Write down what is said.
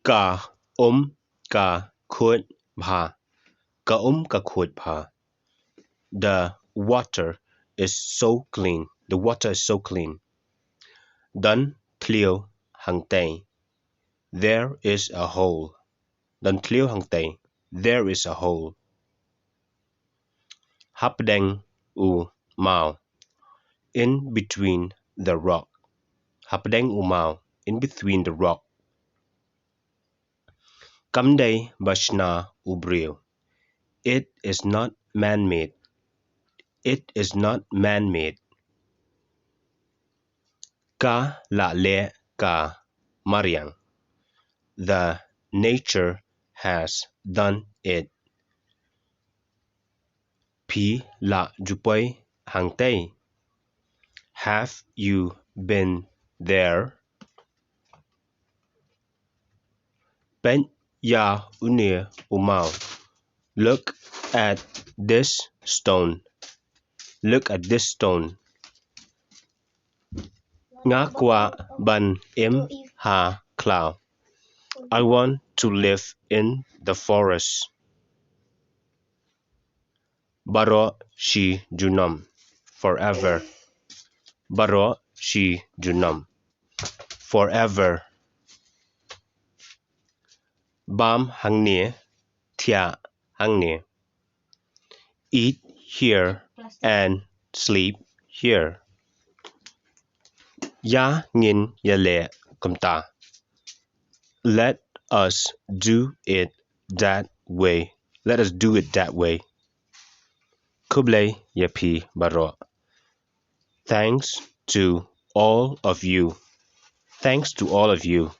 Ka ka khut bha. Ka ka khut bha. The water is so clean. The water is so clean. Dan clear hang tay. There is a hole. Dan clear hang tay. There is a hole. Hap deng u mau. In between the rock. Hap deng u mau. In between the rock. Kam day bashna ubril. It is not man-made. It is not man-made. Ka la le ka mariang. The nature has done it. Pi la jupai hang tay. Have you been there? Ben ya unir umau. Look at this stone. Look at this stone. Nga kwa ban im ha khlaw. I want to live in the forest. Baro shi junam. Forever. Baro shi junam. Forever. Bam hang ne. Tia hang ne. Eat here and sleep here. Ya ngin yale kumta. Let us do it that way. Let us do it that way. Kublai yapi baro. Thanks to all of you. Thanks to all of you.